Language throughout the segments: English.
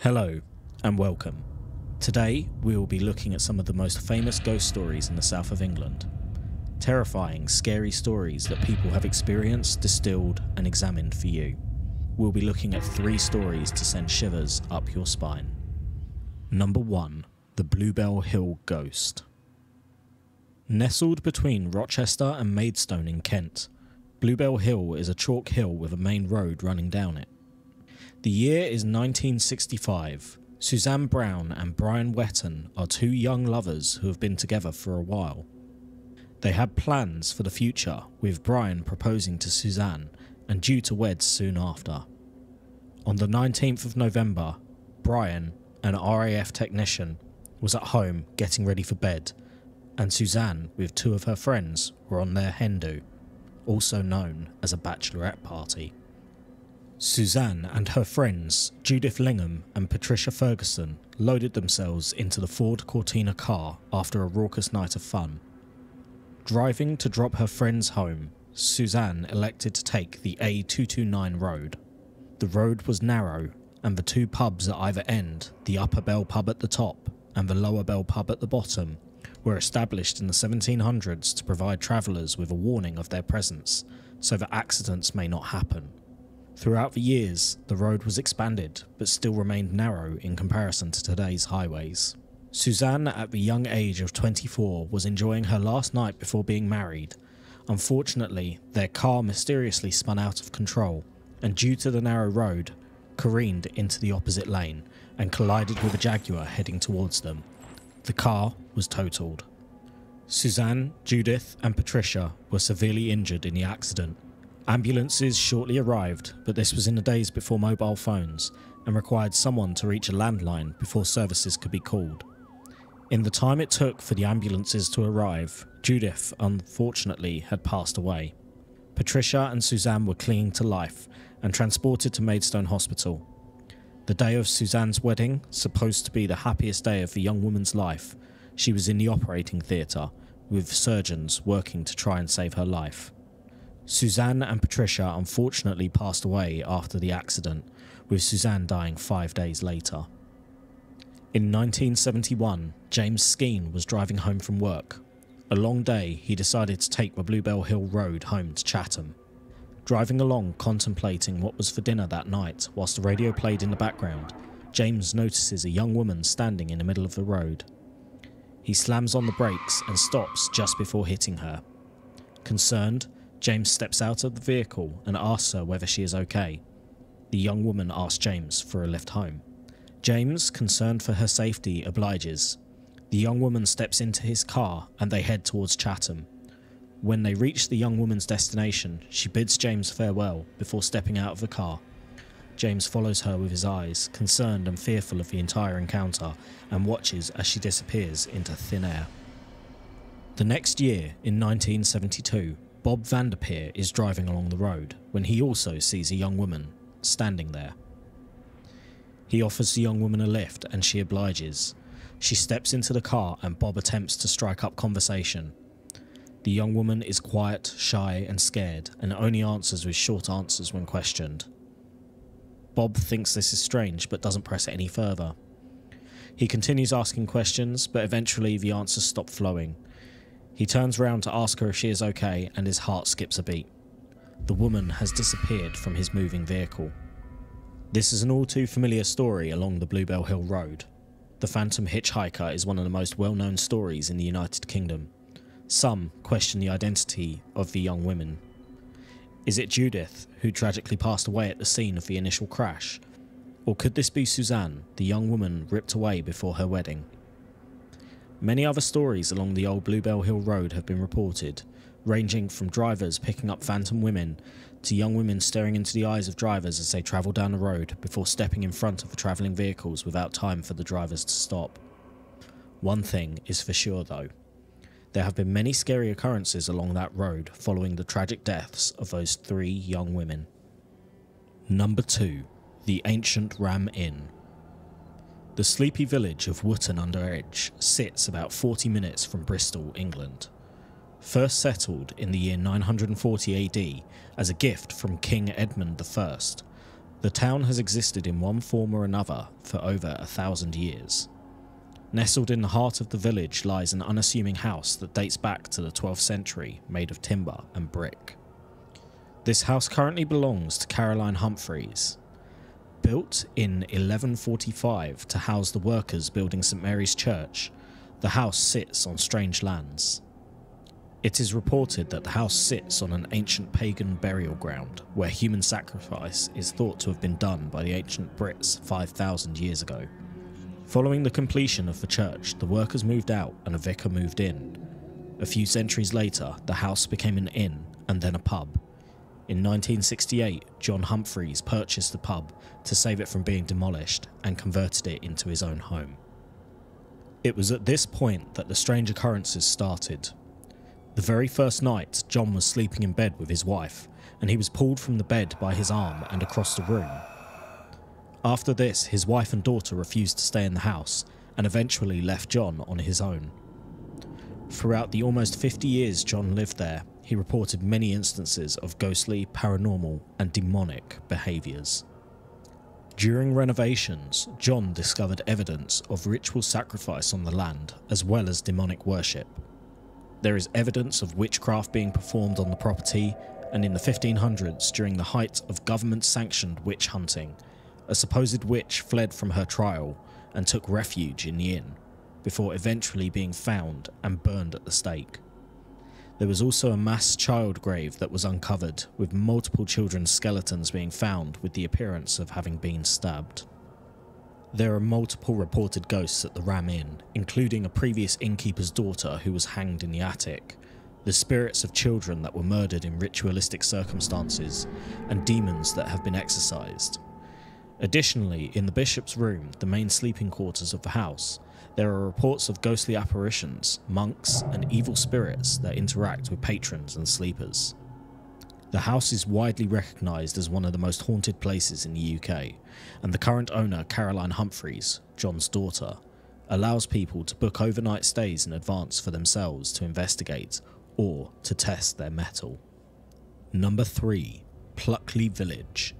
Hello and welcome. Today we will be looking at some of the most famous ghost stories in the south of England. Terrifying, scary stories that people have experienced, distilled and examined for you. We'll be looking at 3 stories to send shivers up your spine. Number 1. The Bluebell Hill Ghost. Nestled between Rochester and Maidstone in Kent, Bluebell Hill is a chalk hill with a main road running down it. The year is 1965. Suzanne Brown and Brian Wetton are 2 young lovers who have been together for a while. They had plans for the future, with Brian proposing to Suzanne and due to wed soon after. On the 19th of November, Brian, an RAF technician, was at home getting ready for bed, and Suzanne, with 2 of her friends, were on their hen do, also known as a bachelorette party. Suzanne and her friends, Judith Lingham and Patricia Ferguson, loaded themselves into the Ford Cortina car after a raucous night of fun. Driving to drop her friends home, Suzanne elected to take the A229 road. The road was narrow, and the 2 pubs at either end, the Upper Bell pub at the top and the Lower Bell pub at the bottom, were established in the 1700s to provide travellers with a warning of their presence, so that accidents may not happen. Throughout the years, the road was expanded, but still remained narrow in comparison to today's highways. Suzanne, at the young age of 24, was enjoying her last night before being married. Unfortunately, their car mysteriously spun out of control, and due to the narrow road, careened into the opposite lane and collided with a Jaguar heading towards them. The car was totaled. Suzanne, Judith and Patricia were severely injured in the accident. Ambulances shortly arrived, but this was in the days before mobile phones and required someone to reach a landline before services could be called. In the time it took for the ambulances to arrive, Judith unfortunately had passed away. Patricia and Suzanne were clinging to life and transported to Maidstone Hospital. The day of Suzanne's wedding, supposed to be the happiest day of the young woman's life, she was in the operating theatre, with surgeons working to try and save her life. Suzanne and Patricia unfortunately passed away after the accident, with Suzanne dying 5 days later. In 1971, James Skeen was driving home from work. A long day, he decided to take the Bluebell Hill Road home to Chatham. Driving along, contemplating what was for dinner that night, whilst the radio played in the background, James notices a young woman standing in the middle of the road. He slams on the brakes and stops just before hitting her. Concerned, James steps out of the vehicle and asks her whether she is okay. The young woman asks James for a lift home. James, concerned for her safety, obliges. The young woman steps into his car and they head towards Chatham. When they reach the young woman's destination, she bids James farewell before stepping out of the car. James follows her with his eyes, concerned and fearful of the entire encounter, and watches as she disappears into thin air. The next year, in 1972, Bob Vanderpeer is driving along the road when he also sees a young woman standing there. He offers the young woman a lift and she obliges. She steps into the car and Bob attempts to strike up conversation. The young woman is quiet, shy and scared and only answers with short answers when questioned. Bob thinks this is strange but doesn't press it any further. He continues asking questions, but eventually the answers stop flowing. He turns round to ask her if she is okay and his heart skips a beat. The woman has disappeared from his moving vehicle. This is an all too familiar story along the Bluebell Hill Road. The Phantom Hitchhiker is one of the most well-known stories in the United Kingdom. Some question the identity of the young women. Is it Judith, who tragically passed away at the scene of the initial crash? Or could this be Suzanne, the young woman ripped away before her wedding? Many other stories along the old Bluebell Hill Road have been reported, ranging from drivers picking up phantom women to young women staring into the eyes of drivers as they travel down the road before stepping in front of the travelling vehicles without time for the drivers to stop. One thing is for sure though. There have been many scary occurrences along that road following the tragic deaths of those 3 young women. Number 2. The Ancient Ram Inn. The sleepy village of Wootton-under-Edge sits about 40 minutes from Bristol, England. First settled in the year 940 AD as a gift from King Edmund I, The town has existed in one form or another for over 1,000 years. Nestled in the heart of the village lies an unassuming house that dates back to the 12th century, made of timber and brick. This house currently belongs to Caroline Humphreys. Built in 1145 to house the workers building St Mary's Church, the house sits on strange lands. It is reported that the house sits on an ancient pagan burial ground where human sacrifice is thought to have been done by the ancient Brits 5,000 years ago. Following the completion of the church, the workers moved out and a vicar moved in. A few centuries later, the house became an inn and then a pub. In 1968, John Humphreys purchased the pub to save it from being demolished and converted it into his own home. It was at this point that the strange occurrences started. The very first night, John was sleeping in bed with his wife, and he was pulled from the bed by his arm and across the room. After this, his wife and daughter refused to stay in the house, and eventually left John on his own. Throughout the almost 50 years John lived there, he reported many instances of ghostly, paranormal, and demonic behaviours. During renovations, John discovered evidence of ritual sacrifice on the land, as well as demonic worship. There is evidence of witchcraft being performed on the property, and in the 1500s, during the height of government-sanctioned witch hunting, a supposed witch fled from her trial and took refuge in the inn, before eventually being found and burned at the stake. There was also a mass child grave that was uncovered, with multiple children's skeletons being found with the appearance of having been stabbed. There are multiple reported ghosts at the Ram Inn, including a previous innkeeper's daughter who was hanged in the attic, the spirits of children that were murdered in ritualistic circumstances, and demons that have been exorcised. Additionally, in the bishop's room, the main sleeping quarters of the house, there are reports of ghostly apparitions, monks, and evil spirits that interact with patrons and sleepers. The house is widely recognised as one of the most haunted places in the UK, and the current owner, Caroline Humphreys, John's daughter, allows people to book overnight stays in advance for themselves to investigate or to test their mettle. Number 3. Pluckley Village.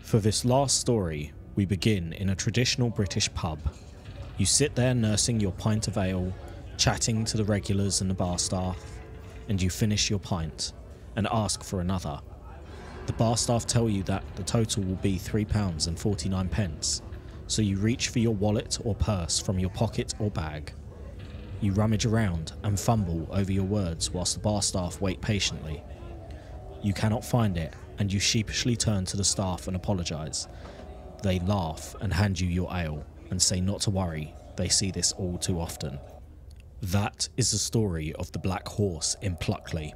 For this last story, we begin in a traditional British pub. You sit there nursing your pint of ale, chatting to the regulars and the bar staff, and you finish your pint and ask for another. The bar staff tell you that the total will be £3.49, so you reach for your wallet or purse from your pocket or bag. You rummage around and fumble over your words whilst the bar staff wait patiently. You cannot find it, and you sheepishly turn to the staff and apologise. They laugh and hand you your ale and say not to worry, they see this all too often. That is the story of the Black Horse in Pluckley.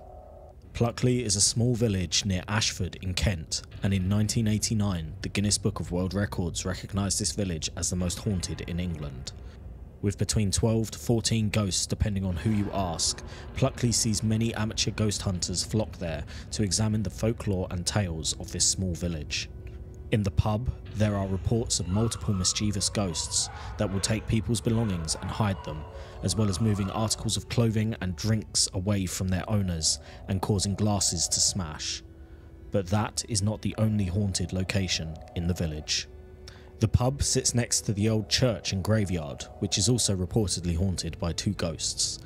Pluckley is a small village near Ashford in Kent, and in 1989 the Guinness Book of World Records recognised this village as the most haunted in England. With between 12 to 14 ghosts depending on who you ask, Pluckley sees many amateur ghost hunters flock there to examine the folklore and tales of this small village. In the pub, there are reports of multiple mischievous ghosts that will take people's belongings and hide them, as well as moving articles of clothing and drinks away from their owners and causing glasses to smash. But that is not the only haunted location in the village. The pub sits next to the old church and graveyard, which is also reportedly haunted by two ghosts.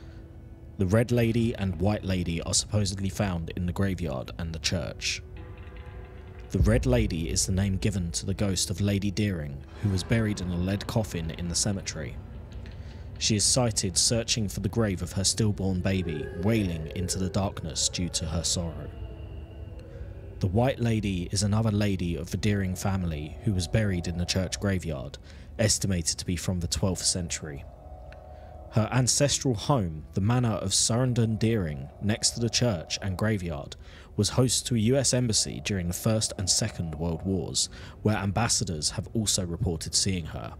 The Red Lady and White Lady are supposedly found in the graveyard and the church. The Red Lady is the name given to the ghost of Lady Deering, who was buried in a lead coffin in the cemetery. She is sighted searching for the grave of her stillborn baby, wailing into the darkness due to her sorrow. The White Lady is another lady of the Deering family who was buried in the church graveyard, estimated to be from the 12th century. Her ancestral home, the manor of Surrendon Deering, next to the church and graveyard, was host to a US embassy during the First and Second World Wars, where ambassadors have also reported seeing her.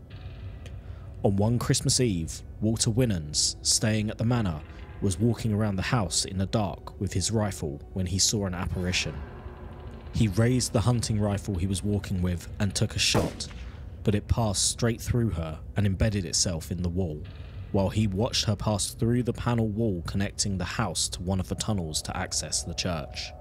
On one Christmas Eve, Walter Winans, staying at the manor, was walking around the house in the dark with his rifle when he saw an apparition. He raised the hunting rifle he was walking with and took a shot, but it passed straight through her and embedded itself in the wall, while he watched her pass through the panel wall connecting the house to one of the tunnels to access the church.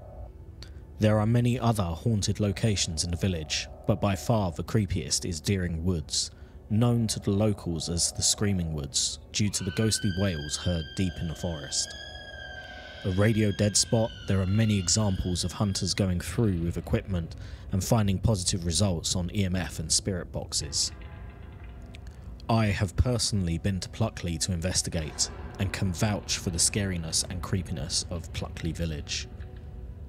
There are many other haunted locations in the village, but by far the creepiest is Deering Woods, known to the locals as the Screaming Woods due to the ghostly wails heard deep in the forest. A radio dead spot, there are many examples of hunters going through with equipment and finding positive results on EMF and spirit boxes. I have personally been to Pluckley to investigate and can vouch for the scariness and creepiness of Pluckley Village.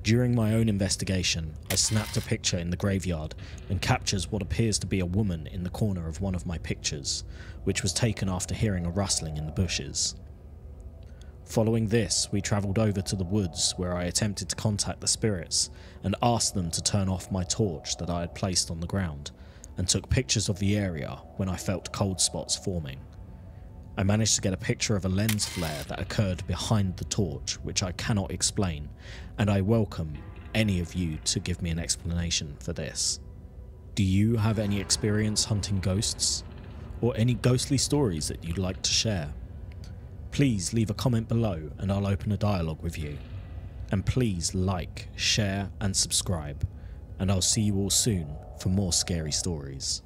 During my own investigation, I snapped a picture in the graveyard and captures what appears to be a woman in the corner of one of my pictures, which was taken after hearing a rustling in the bushes. Following this, we travelled over to the woods where I attempted to contact the spirits and asked them to turn off my torch that I had placed on the ground, and took pictures of the area when I felt cold spots forming. I managed to get a picture of a lens flare that occurred behind the torch, which I cannot explain, and I welcome any of you to give me an explanation for this. Do you have any experience hunting ghosts? Or any ghostly stories that you'd like to share? Please leave a comment below and I'll open a dialogue with you. And please like, share and subscribe, and I'll see you all soon for more scary stories.